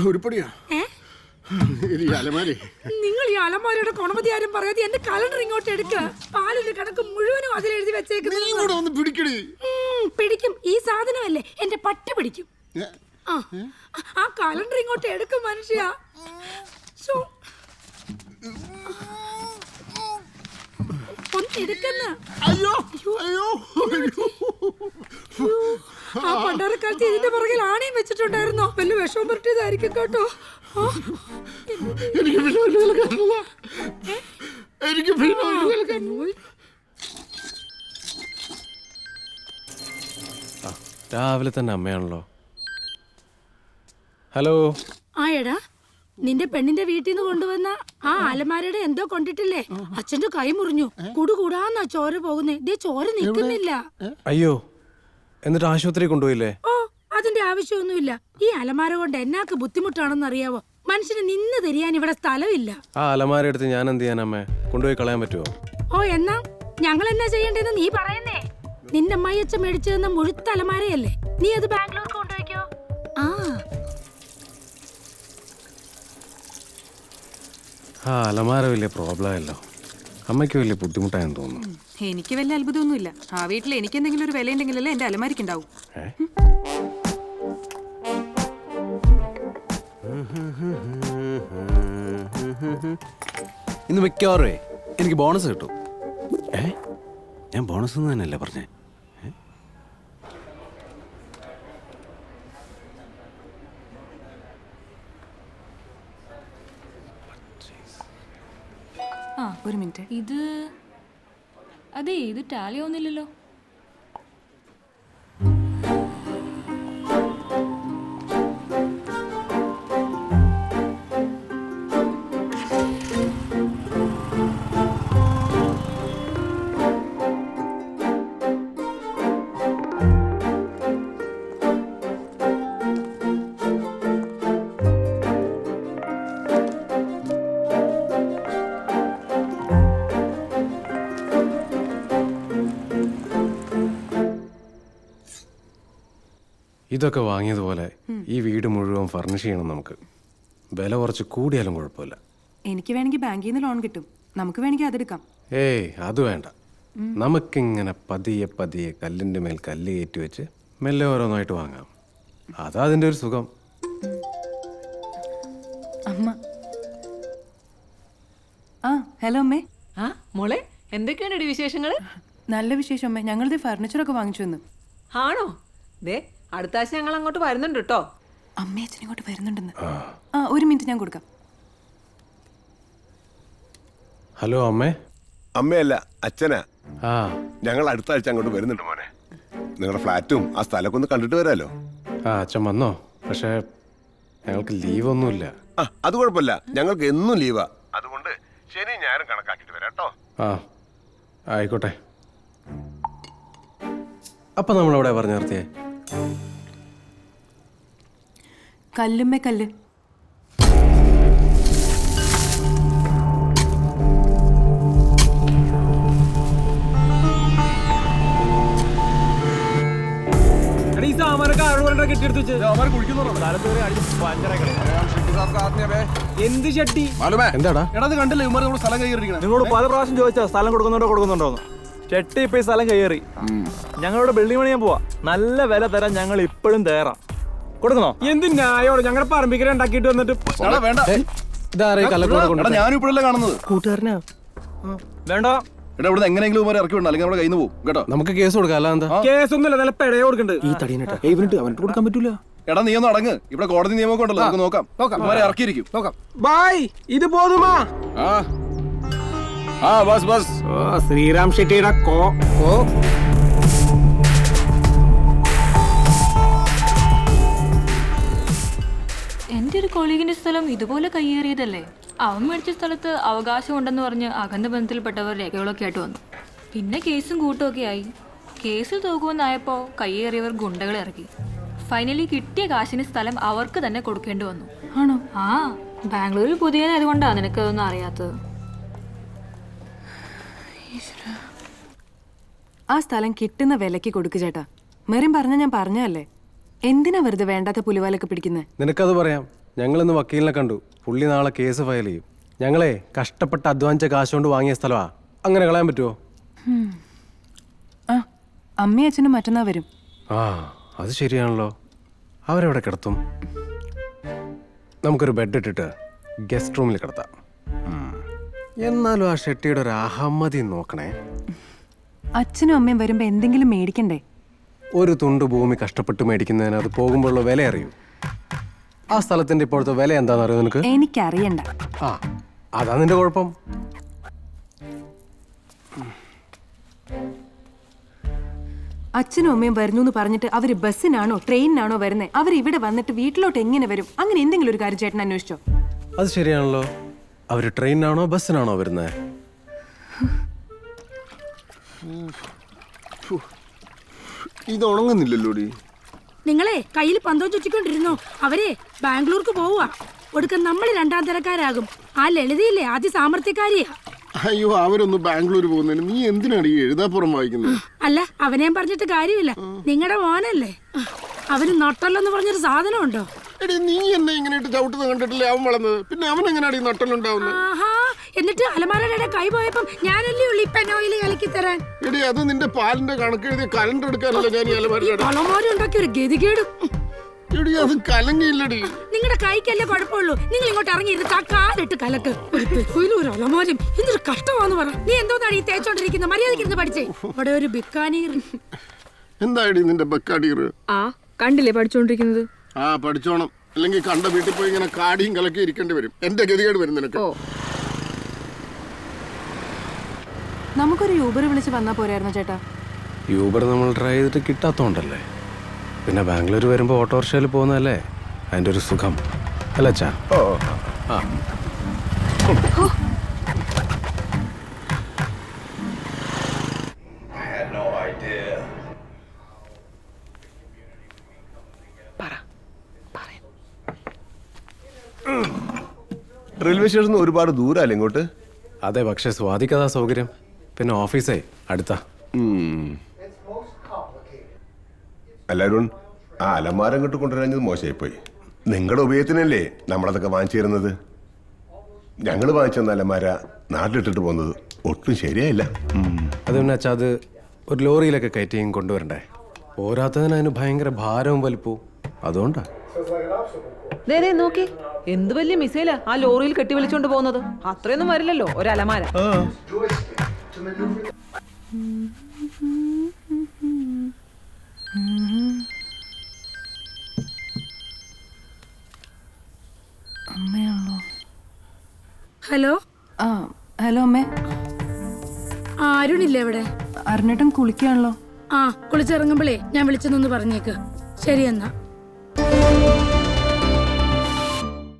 ഉരുപ്പടിയാ നിങ്ങൾ ഈ അലമാരയുടെ കൊണമതി ആരും പറയാതെ എന്റെ കലണ്ടർ ഇങ്ങോട്ട് എടുക്ക. പാലിന്റെ കണക്ക് മുഴുവനും അതിൽ എഴുതി വെച്ചേക്കുന്നത്. പിടിക്കും. ഈ സാധനമല്ലേ എന്റെ പട്ടി പിടിക്കും. ആ കലണ്ടർ ഇങ്ങോട്ട് എടുക്കും മനുഷ്യ. ആ പണ്ടാരക്കാലത്ത് ഇതിന്റെ പുറകിൽ ആണയും വെച്ചിട്ടുണ്ടായിരുന്നോ? വല്ല വിഷവും പുരട്ടിയതായിരിക്കും കേട്ടോ. രാവിലെ തന്നെ അമ്മയാണല്ലോ. ഹലോ. ആ എടാ, നിന്റെ പെണ്ണിന്റെ വീട്ടിൽ നിന്ന് കൊണ്ടുവന്ന ആ അലമാരയുടെ എന്തോ കൊണ്ടിട്ടില്ലേ? അച്ഛന്റെ കൈ മുറിഞ്ഞു. കുടുകൂടാന്നാ ചോര പോകുന്നേ. ദേ ചോര നിൽക്കുന്നില്ല. അയ്യോ, എന്നിട്ട് ആശുപത്രി കൊണ്ടുപോയില്ലേ? ഓ, അതിന്റെ ആവശ്യമൊന്നുമില്ല. ഈ അലമാര കൊണ്ട് എന്നാക്ക് ബുദ്ധിമുട്ടാണെന്ന് അറിയാവോ? മനുഷ്യന് നിന്ന് തിരിയാൻ ഇവിടെ സ്ഥലമില്ല. ആ അലമാര എടുത്ത് ഞാൻ എന്ത് ചെയ്യാൻ അമ്മേ? കൊണ്ടുപോയി കളയാൻ പറ്റുമോ? ഓ, എന്നാ ഞങ്ങൾ എന്നാ ചെയ്യേണ്ടതെന്ന് നീ പറയുന്നേ. നിന്റെ അമ്മായിയച്ഛൻ മേടിച്ചു തന്ന മുഴുത്ത അലമാരയല്ലേ? നീ അത് ബാംഗ്ലൂർക്ക് കൊണ്ടുപോയിക്കോ. ആ അലമാര വലിയ പ്രോബ്ലം അല്ലോ. അമ്മയ്ക്ക് വലിയ ബുദ്ധിമുട്ടായെന്ന് തോന്നുന്നു. എനിക്ക് വലിയ അത്ഭുതമൊന്നുമില്ല. ആ വീട്ടിൽ എനിക്ക് എന്തെങ്കിലും ഒരു വില ഉണ്ടെങ്കിലല്ലേ എന്റെ അലമാരിക്ക് ഉണ്ടാവും. ഇന്ന് മിക്കവാറേ എനിക്ക് ബോണസ് കിട്ടും. ഞാൻ ബോണസ് തന്നെയല്ലേ പറഞ്ഞേ? ഒരു മിനിറ്റ്. ഇത് ടാലി ആവുന്നില്ലല്ലോ. ഇതൊക്കെ വാങ്ങിയതുപോലെ ഈ വീട് മുഴുവൻ ഫർണിഷ് ചെയ്യണം നമുക്ക്. വില കുറച്ച് കൂടിയാലും കുഴപ്പമില്ല. എനിക്ക് വേണമെങ്കിൽ ബാങ്കിൽ നിന്ന് ലോൺ കിട്ടും. നമുക്ക് വേണമെങ്കിൽ അതെടുക്കാം. ഏയ്, അത് വേണ്ട. നമുക്കിങ്ങനെ പതിയെ പതിയെ കല്ലിൻ്റെ മേൽ കല്ല് കയറ്റി വെച്ച് മെല്ലെ ഓരോന്നായിട്ട് വാങ്ങാം. അതാ അതിൻ്റെ ഒരു സുഖം. അമ്മ. ഹലോ അമ്മേ. മോളെ, എന്തൊക്കെയാണ് വിശേഷങ്ങൾ? നല്ല വിശേഷം അമ്മേ. ഞങ്ങളിത് ഫർണിച്ചറൊക്കെ വാങ്ങിച്ചു വന്നു. ആണോ? ദേ, അടുത്ത ആഴ്ച ഞങ്ങൾ അങ്ങോട്ട് വരുന്നുണ്ട് കേട്ടോ. അമ്മേ, അച്ഛൻ ഇങ്ങോട്ട് വരുന്നുണ്ടെന്ന്. ഒരു മിനിറ്റ്, ഞാൻ കൊടുക്കാം. ഹലോ അമ്മേ. അമ്മയല്ല, അച്ഛനാ. ഞങ്ങൾ അടുത്ത ആഴ്ച അങ്ങോട്ട് വരുന്നുണ്ട് മോനെ. നിങ്ങളുടെ ഫ്ലാറ്റും ആ സ്ഥലമൊക്കെ ഒന്ന് കണ്ടിട്ട് വരാലോ. അച്ഛൻ വന്നോ? പക്ഷേ ഞങ്ങൾക്ക് ലീവൊന്നുമില്ല. അത് കുഴപ്പമില്ല, ഞങ്ങൾക്ക് എന്നും ലീവാ. അതുകൊണ്ട് ശനി ഞായറും കണക്കാക്കിട്ട് വരാം കേട്ടോ. ആയിക്കോട്ടെ. അപ്പൊ നമ്മളെവിടെ പറഞ്ഞു നിർത്തിയേ? കല്ലുമ്മേ കല്ല്. എന്ത് ചട്ടി? എന്താടാ? കണ്ടില്ലേ സ്ഥലം കയ്യേറിയിരിക്കണം. നിങ്ങളോട് പല പ്രാവശ്യം ചോദിച്ചാ സ്ഥലം കൊടുക്കുന്നുണ്ടോ? ചെട്ടി ഇപ്പൊ ഈ സ്ഥലം കയ്യേറി. ഞങ്ങളുടെ ബിൽഡിംഗ് പണിയാൻ പോവാ. നല്ല വില തരാൻ ഞങ്ങൾ ഇപ്പോഴും തയ്യാറാ. കൊടുക്കണോ? എന്ത് ന്യായോട്? ഞങ്ങളുടെ പറമ്പിക്കര ഉണ്ടാക്കിട്ട് വന്നിട്ട് ഞാനിപ്പോഴല്ലേ കാണുന്നത്. കൂട്ടുകാരനാ. വേണ്ട, ഇവിടെ എങ്ങനെയെങ്കിലും ഇറക്കി വിടണം, അല്ലെങ്കിൽ നമ്മുടെ കയ്യിൽ നിന്ന് പോകും കേട്ടോ. നമുക്ക് കേസ് കൊടുക്കാം. അല്ലാതെ കേസൊന്നുമില്ല, നല്ല പെടയെ കൊടുക്കണ്ട്. ഈ തടീനട്ടെ അവനിട്ട് കൊടുക്കാൻ പറ്റൂല. എടാ, നീ ഒന്ന് അടങ്ങ്. ഇവിടെ കോടതി നിയമമൊക്കെ ഉണ്ടല്ലോ, നമുക്ക് നോക്കാം. ഇറക്കിയിരിക്കും. ബായ്, ഇത് പോതുമാ? ബസ് ശ്രീറാം ഷെട്ടിയുടെ എന്റെ ഒരു കൊളീഗിന്റെ സ്ഥലം ഇതുപോലെ കയ്യേറിയതല്ലേ? അവൻ മേടിച്ച സ്ഥലത്ത് അവകാശം ഉണ്ടെന്ന് പറഞ്ഞ് അകന്ന ബന്ധത്തിൽപ്പെട്ടവർ രേഖകളൊക്കെ ആയിട്ട് വന്നു. പിന്നെ കേസും കൂട്ടുമൊക്കെ ആയി. കേസിൽ തോക്കുമെന്നായപ്പോൾ കയ്യേറിയവർ ഗുണ്ടകളെ ഇറക്കി. ഫൈനലി കിട്ടിയ കാശിന് സ്ഥലം അവർക്ക് തന്നെ കൊടുക്കേണ്ടി വന്നു. ആണോ? ബാംഗ്ലൂരിൽ പുതിയതായതുകൊണ്ടാണ് നിനക്കതൊന്നും അറിയാത്തത്. ആ സ്ഥലം കിട്ടുന്ന വിലക്ക് കൊടുക്കു ചേട്ടാ. മെറിൻ പറഞ്ഞ ഞാൻ പറഞ്ഞല്ലേ, എന്തിനാ വെറുതെ വേണ്ടാത്ത പുലിവാലൊക്കെ പിടിക്കുന്നത്? നിനക്കത് പറയാം. ഞങ്ങളിന്ന് വക്കീലിനെ കണ്ടു. പുള്ളി നാളെ കേസ് ഫയൽ ചെയ്യും. ഞങ്ങളെ കഷ്ടപ്പെട്ട് അധ്വാനിച്ച കാശ് കൊണ്ട് വാങ്ങിയ സ്ഥലമാ. അങ്ങനെ കളയാൻ പറ്റുമോ? ആ, അമ്മയും അച്ഛനും മറ്റന്നാ വരും. ആ, അത് ശരിയാണല്ലോ. അവരെവിടെ കിടത്തും? നമുക്കൊരു ബെഡ് ഇട്ടിട്ട് ഗസ്റ്റ് റൂമിൽ കിടത്താം. എന്നാലും ആ ഷെട്ടിയുടെ ഒരു അഹമ്മതി നോക്കണേ. അച്ഛനും അമ്മയും വരുമ്പോ എന്തെങ്കിലും മേടിക്കണ്ടേ? ഒരു തുണ്ട് ഭൂമി കഷ്ടപ്പെട്ട് മേടിക്കുന്നതിന് അത് പോകുമ്പോഴുള്ള വില അറിയൂ. ആ സ്ഥലത്തിന്റെ ഇപ്പോഴത്തെ വില എന്താണെന്ന് അറിയോ നിനക്ക്? എനിക്കറിയണ്ട. ആ, അതാ നിന്റെ കുഴപ്പം. അച്ഛനും അമ്മയും വരുന്നു എന്ന് പറഞ്ഞിട്ട് അവര് ബസ്സിനാണോ ട്രെയിനിനാണോ വരുന്നത്? അവരിവിടെ വന്നിട്ട് വീട്ടിലോട്ട് എങ്ങനെ വരും? അങ്ങനെ എന്തെങ്കിലും ഒരു കാര്യം ചേട്ടൻ അന്വേഷിച്ചോ? അത് ശരിയാണല്ലോ. അവര് ട്രെയിനിനാണോ ബസ്സിനാണോ വരുന്നത്? ഇത് ഉണങ്ങുന്നില്ലല്ലോ. നിങ്ങളെ കയ്യിൽ പന്തോ ചുറ്റിക്കൊണ്ടിരുന്നോ? അവരെ ബാംഗ്ലൂർക്ക് പോവുക. ഒടുക്കം നമ്മൾ രണ്ടാം തരക്കാരാകും. ആ ലളിതയില്ലേ ആദ്യ സാമർത്ഥ്യക്കാരിയാ. അയ്യോ, അവരൊന്ന് ബാംഗ്ലൂർ പോകുന്നതിന് നീ എന്തിനാണ് ഈ എഴുതാപ്പുറം വായിക്കുന്നത്? അല്ല, അവനെയും പറഞ്ഞിട്ട് കാര്യമില്ല. നിങ്ങളുടെ മോനല്ലേ. അവന് നട്ടല്ലെന്ന് പറഞ്ഞൊരു സാധനം ഉണ്ടോ? എടി, നീ എന്നെ ഇങ്ങനെ ചവിട്ടുന്നത് കണ്ടിട്ടില്ലേ അവൻ വളർന്നത്? പിന്നെ അവൻ എങ്ങനെയാണ് ഈ നട്ടലുണ്ടാവുന്നത്? ആഹാ, എന്നിട്ട് അലമാരയുടെ കൈ പോയപ്പം ഞാനല്ലേ ഉള്ളു ഇപ്പൊ ഓയിൽ കലക്കി തരാൻ. എടി, അത് നിന്റെ പാലിന്റെ കണക്കെഴുതിയ കലണ്ടർ എടുക്കാനല്ല ഞാൻ ഈ അലമാരയുടെ. അലമാരുണ്ടാക്കി ഒരു ഗതികേടും. എടി, അത് കലങ്ങിയില്ലടി. നിങ്ങളുടെ കൈക്കല്ലേ കുഴപ്പമുള്ളൂ. നിങ്ങൾ ഇങ്ങോട്ട് ഇറങ്ങിയിരുന്ന് കാലിട്ട് കലക്ക്. ഒരു അലമാരും എന്തൊരു കഷ്ടമാന്ന് പറ. നീ എന്തോന്നാണ് ഈ തേച്ചോണ്ടിരിക്കുന്നത്? മര്യാദയ്ക്ക് ഇരുന്ന് പഠിച്ചേ. ഇവിടെ ഒരു ബിക്കാനീർ. എന്താടി നിന്റെ ബക്കാടീർ? ആ, കണ്ടില്ലേ പഠിച്ചോണ്ടിരിക്കുന്നത്? ആ, പഠിച്ചോണം. അല്ലെങ്കിൽ കണ്ട വീട്ടിൽ പോയി ഇങ്ങനെ കാടിയും കലക്കി ഇരിക്കേണ്ടി വരും. എന്റെ ഗതികേട് വരും നിനക്ക്. നമുക്കൊരു യൂബർ വിളിച്ച് വന്നാ പോരായിരുന്നോ ചേട്ടാ? യൂബർ നമ്മൾ ട്രൈ ചെയ്തിട്ട് കിട്ടാത്തോണ്ടല്ലേ. പിന്നെ ബാംഗ്ലൂർ വരുമ്പോൾ ഓട്ടോറിക്ഷയിൽ പോകുന്നതല്ലേ അതിൻ്റെ ഒരു സുഖം അല്ല അച്ഛാ? ആ, റെയിൽവേ സ്റ്റേഷൻ ഒരുപാട് ദൂരല്ലേ ഇങ്ങോട്ട്? അതെ, പക്ഷെ സ്വാധിക്കതാ സൗകര്യം. പിന്നെ ഓഫീസേ അടുത്താ. എല്ലാവരും ആ അലമാരം ഇങ്ങോട്ട് കൊണ്ടുവരാഞ്ഞത് മോശമായിപ്പോയി. നിങ്ങളുടെ ഉപയോഗത്തിനല്ലേ നമ്മളതൊക്കെ വാങ്ങിച്ചു തരുന്നത്. ഞങ്ങൾ വാങ്ങിച്ചു തന്ന അലമാര നാട്ടിലിട്ടിട്ട് പോകുന്നത് ഒട്ടും ശരിയായില്ല. അത് പിന്നെ അച്ഛാ, അത് ഒരു ലോറിയിലൊക്കെ കയറ്റിയും കൊണ്ടുവരണ്ടേ. പോരാത്തതിന് അതിന് ഭയങ്കര ഭാരവും വലിപ്പവും. അതുകൊണ്ടാ. നോക്കി, എന്ത് വലിയ മിസൈലാ ആ ലോറിയിൽ കെട്ടി വലിച്ചോണ്ട് പോകുന്നത്. അത്രയൊന്നും വരില്ലല്ലോ ഒരലമാര. അമ്മയാണല്ലോ. ഹലോ. ആ, ഹലോ അമ്മേ. അരുണില്ലേ ഇവിടെ? അരുണേട്ടൻ കുളിക്കുകയാണല്ലോ. ആ, കുളിച്ചിറങ്ങുമ്പോഴേ ഞാൻ വിളിച്ചെന്നൊന്ന് പറഞ്ഞേക്ക്. ശരി എന്നാ.